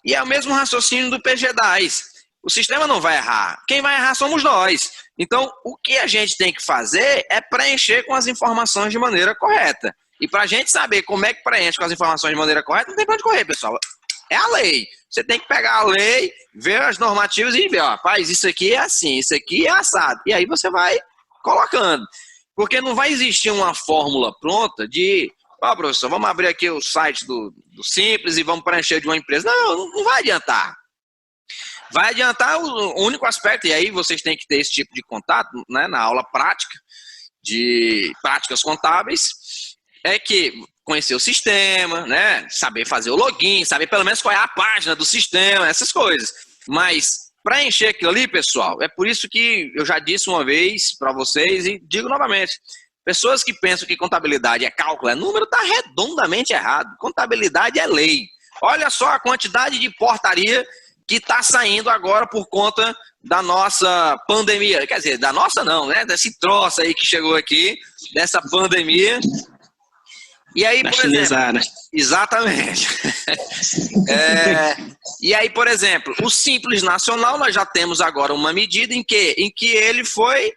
S1: E é o mesmo raciocínio do PGDAS. O sistema não vai errar. Quem vai errar somos nós. Então, o que a gente tem que fazer é preencher com as informações de maneira correta. E para a gente saber como é que preenche com as informações de maneira correta, não tem pra onde correr, pessoal. É a lei. Você tem que pegar a lei, ver as normativas e ver, rapaz, isso aqui é assim, isso aqui é assado. E aí você vai colocando. Porque não vai existir uma fórmula pronta de, professor, vamos abrir aqui o site do Simples e vamos preencher de uma empresa. Não vai adiantar. Vai adiantar o único aspecto, e aí vocês têm que ter esse tipo de contato, né, na aula prática, de práticas contábeis, é que conhecer o sistema, né, saber fazer o login, saber pelo menos qual é a página do sistema, essas coisas. Mas para encher aquilo ali, pessoal, é por isso que eu já disse uma vez para vocês e digo novamente, pessoas que pensam que contabilidade é cálculo, é número, está redondamente errado. Contabilidade é lei. Olha só a quantidade de portaria que está saindo agora por conta da nossa pandemia. Quer dizer, da nossa não, né? Desse troço aí que chegou aqui, dessa pandemia. E aí, por exemplo... Exatamente. E aí, por exemplo, o Simples Nacional, nós já temos agora uma medida em que ele foi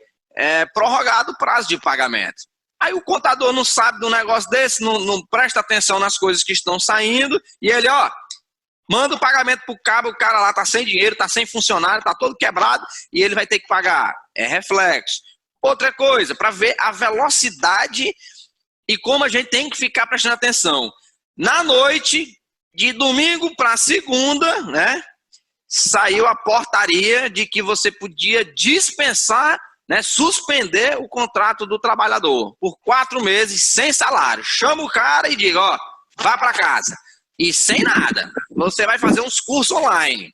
S1: prorrogado o prazo de pagamento. Aí o contador não sabe de um negócio desse, não presta atenção nas coisas que estão saindo, e ele, manda o pagamento pro cabo, o cara lá tá sem dinheiro, tá sem funcionário, tá todo quebrado e ele vai ter que pagar. É reflexo. Outra coisa, para ver a velocidade e como a gente tem que ficar prestando atenção. Na noite, de domingo para segunda, né, saiu a portaria de que você podia dispensar, né, suspender o contrato do trabalhador por 4 meses sem salário. Chama o cara e diga, vá para casa. E sem nada. Você vai fazer uns cursos online.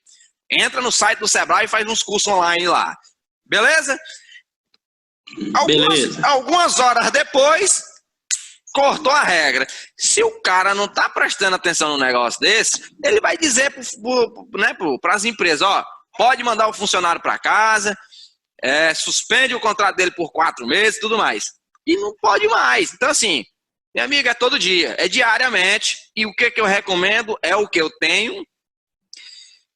S1: Entra no site do Sebrae e faz uns cursos online lá. Beleza? Algumas horas depois, cortou a regra. Se o cara não está prestando atenção no negócio desse, ele vai dizer para as empresas, pode mandar o funcionário para casa, suspende o contrato dele por 4 meses, tudo mais. E não pode mais. Então, assim, minha amiga, é todo dia, é diariamente, e o que eu recomendo é o que eu tenho,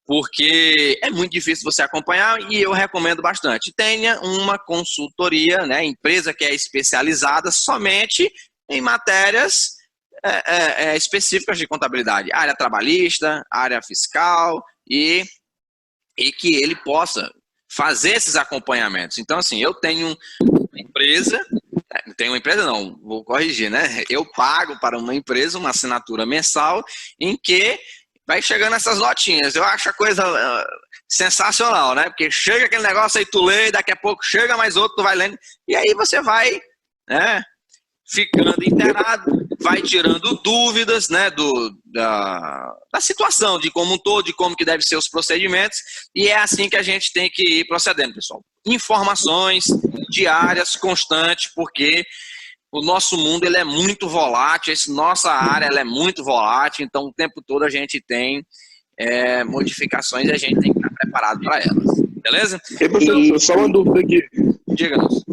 S1: porque é muito difícil você acompanhar e eu recomendo bastante. Tenha uma consultoria, né, empresa que é especializada somente em matérias específicas de contabilidade, área trabalhista, área fiscal, e que ele possa fazer esses acompanhamentos. Então, assim, eu tenho uma empresa... Não tem uma empresa não, vou corrigir, né? Eu pago para uma empresa uma assinatura mensal em que vai chegando essas notinhas. Eu acho a coisa sensacional, né? Porque chega aquele negócio aí, tu lê, daqui a pouco chega mais outro, tu vai lendo. E aí você vai, né, ficando inteirado, vai tirando dúvidas, né, da situação, de como um todo, de como que devem ser os procedimentos. E é assim que a gente tem que ir procedendo, pessoal. Informações diárias, constantes, porque o nosso mundo ele é muito volátil, nossa área ela é muito volátil, então o tempo todo a gente tem modificações e a gente tem que estar preparado para elas. Beleza?
S8: E, professor, só uma dúvida aqui.
S1: Diga-nos.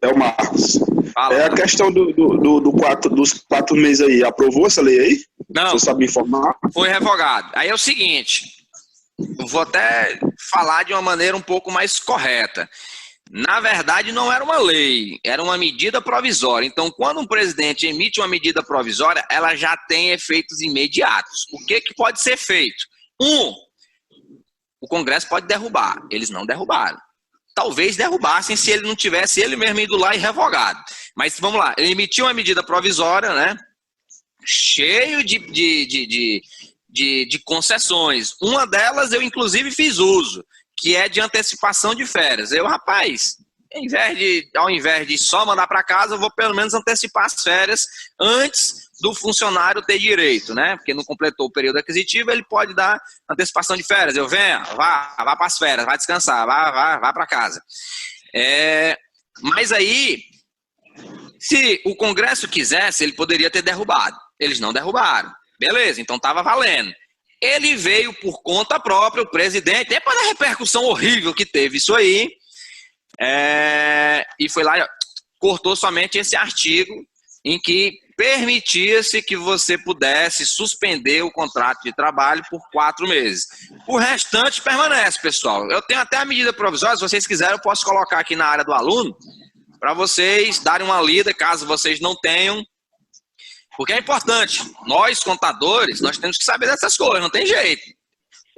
S8: É o Marcos.
S1: Fala,
S8: a questão dos 4 meses aí, aprovou essa lei aí?
S1: Não.
S8: Você sabe informar?
S1: Foi revogado. Aí é o seguinte, eu vou até falar de uma maneira um pouco mais correta. Na verdade, não era uma lei, era uma medida provisória. Então, quando um presidente emite uma medida provisória, ela já tem efeitos imediatos. O que pode ser feito? O Congresso pode derrubar. Eles não derrubaram. Talvez derrubassem se ele não tivesse ele mesmo ido lá e revogado. Mas vamos lá, ele emitiu uma medida provisória, né? cheio de concessões. Uma delas eu, inclusive, fiz uso, que é de antecipação de férias. Rapaz, ao invés de só mandar para casa, eu vou pelo menos antecipar as férias antes do funcionário ter direito, né? Porque não completou o período aquisitivo, ele pode dar antecipação de férias. Vá para as férias, vai descansar, vá para casa. Mas aí, se o Congresso quisesse, ele poderia ter derrubado. Eles não derrubaram. Beleza, então estava valendo. Ele veio por conta própria, o presidente, até para a repercussão horrível que teve isso aí, e foi lá, cortou somente esse artigo em que permitia-se que você pudesse suspender o contrato de trabalho por 4 meses. O restante permanece, pessoal. Eu tenho até a medida provisória, se vocês quiserem, eu posso colocar aqui na área do aluno, para vocês darem uma lida, caso vocês não tenham. Porque é importante, nós contadores, nós temos que saber dessas coisas, não tem jeito.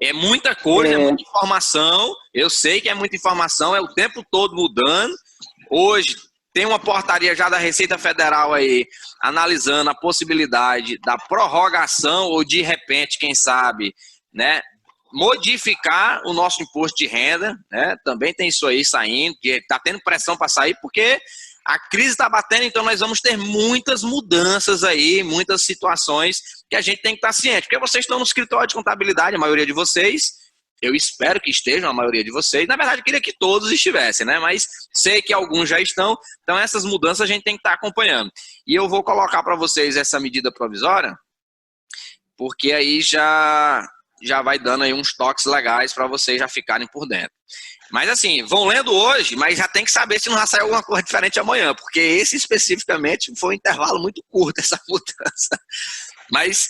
S1: É muita coisa, é muita informação, eu sei que é muita informação, é o tempo todo mudando. Hoje tem uma portaria já da Receita Federal aí, analisando a possibilidade da prorrogação ou de repente, quem sabe, né, modificar o nosso imposto de renda, né, também tem isso aí saindo, que está tendo pressão para sair, porque a crise está batendo, então nós vamos ter muitas mudanças aí, muitas situações que a gente tem que estar ciente. Porque vocês estão no escritório de contabilidade, a maioria de vocês, eu espero que estejam, a maioria de vocês. Na verdade, eu queria que todos estivessem, né? Mas sei que alguns já estão, então essas mudanças a gente tem que estar acompanhando. E eu vou colocar para vocês essa medida provisória, porque aí já vai dando aí uns toques legais para vocês já ficarem por dentro. Mas assim, vão lendo hoje, mas já tem que saber se não vai sair alguma coisa diferente amanhã, porque esse especificamente foi um intervalo muito curto, essa mudança. Mas,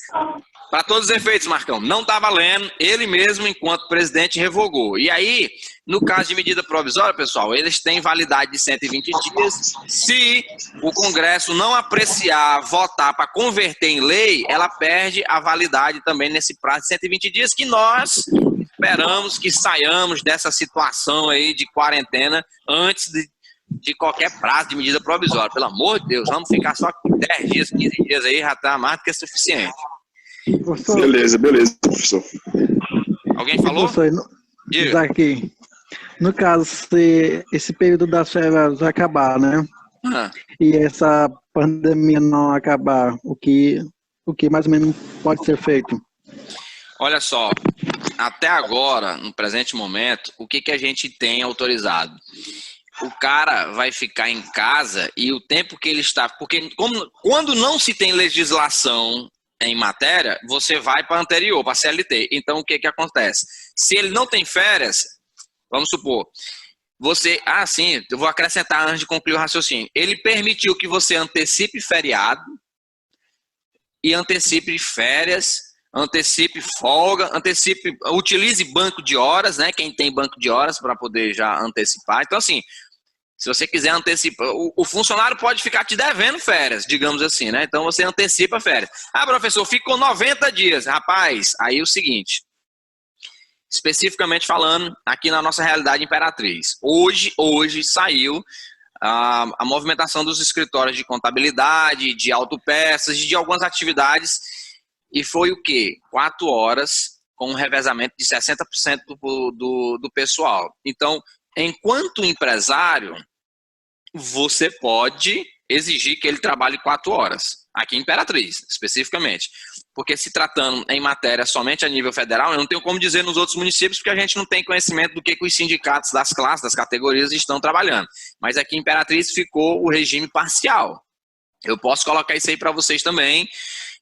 S1: para todos os efeitos, Marcão, não está valendo, ele mesmo, enquanto presidente, revogou. E aí, no caso de medida provisória, pessoal, eles têm validade de 120 dias. Se o Congresso não apreciar, votar para converter em lei, ela perde a validade também nesse prazo de 120 dias, que nós esperamos que saiamos dessa situação aí de quarentena antes de qualquer prazo de medida provisória. Pelo amor de Deus, vamos ficar só 10 dias, 15 dias aí, já está mais do que suficiente.
S6: Professor,
S8: Beleza, professor.
S1: Alguém falou?
S6: Professor,
S1: Diga.
S6: aqui. No caso, se esse período das férias acabar, né? E essa pandemia não acabar, o que mais ou menos pode ser feito?
S1: Olha só, até agora, no presente momento, o que a gente tem autorizado? O cara vai ficar em casa e o tempo que ele está... Porque quando não se tem legislação em matéria, você vai para a anterior, para a CLT. Então, o que acontece? Se ele não tem férias, vamos supor, você... sim, eu vou acrescentar antes de concluir o raciocínio. Ele permitiu que você antecipe feriado e antecipe férias, antecipe folga, utilize banco de horas, né? Quem tem banco de horas para poder já antecipar. Então, assim, se você quiser antecipar, o funcionário pode ficar te devendo férias, digamos assim, né? Então, você antecipa férias. Professor, ficou 90 dias. Rapaz, aí é o seguinte, especificamente falando, aqui na nossa realidade Imperatriz, hoje saiu a movimentação dos escritórios de contabilidade, de autopeças, de algumas atividades. E foi o quê? 4 horas com um revezamento de 60% do pessoal. Então, enquanto empresário, você pode exigir que ele trabalhe 4 horas. Aqui em Imperatriz, especificamente. Porque se tratando em matéria somente a nível federal, eu não tenho como dizer nos outros municípios, porque a gente não tem conhecimento do que os sindicatos das classes, das categorias estão trabalhando. Mas aqui em Imperatriz ficou o regime parcial. Eu posso colocar isso aí para vocês também,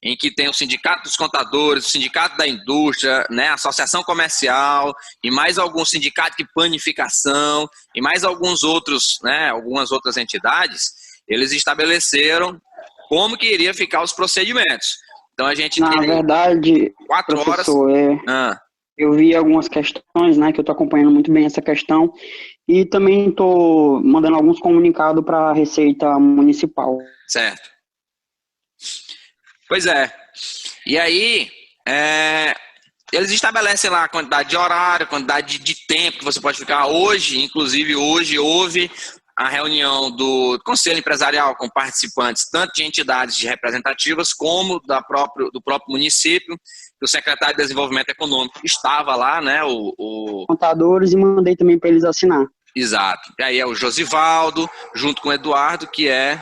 S1: em que tem o Sindicato dos Contadores, o Sindicato da Indústria, né, a Associação Comercial, e mais algum sindicato de panificação, e mais alguns outros, né, algumas outras entidades, eles estabeleceram como que iria ficar os procedimentos. Então a gente
S7: Na verdade,
S1: 4 horas.
S7: Eu vi algumas questões, né, que eu estou acompanhando muito bem essa questão, e também estou mandando alguns comunicados para a Receita Municipal.
S1: Certo. Pois é. E aí, eles estabelecem lá a quantidade de horário, a quantidade de tempo que você pode ficar. Hoje, inclusive, hoje houve a reunião do Conselho Empresarial com participantes, tanto de entidades representativas como do próprio município. O secretário de Desenvolvimento Econômico estava lá, né?
S7: Contadores, e mandei também para eles assinar.
S1: Exato. E aí é o Josivaldo, junto com o Eduardo, que é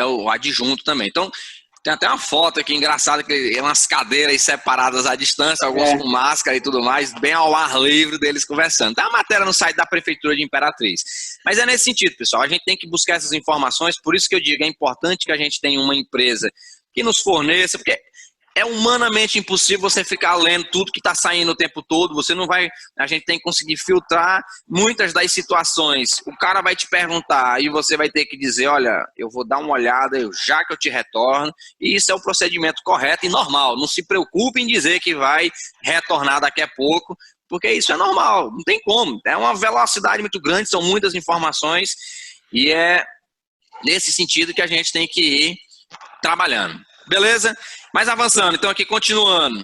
S1: o adjunto também. Então, tem até uma foto aqui engraçada, que é umas cadeiras separadas à distância, alguns com máscara e tudo mais, bem ao ar livre deles conversando. Tem uma matéria no site da Prefeitura de Imperatriz. Mas é nesse sentido, pessoal, a gente tem que buscar essas informações, por isso que eu digo, é importante que a gente tenha uma empresa que nos forneça, porque é humanamente impossível você ficar lendo tudo que está saindo o tempo todo, você não vai, a gente tem que conseguir filtrar muitas das situações. O cara vai te perguntar e você vai ter que dizer, olha, eu vou dar uma olhada, já que eu te retorno, e isso é o procedimento correto e normal. Não se preocupe em dizer que vai retornar daqui a pouco, porque isso é normal, não tem como. É uma velocidade muito grande, são muitas informações, e é nesse sentido que a gente tem que ir trabalhando. Beleza? Mas avançando, então aqui continuando.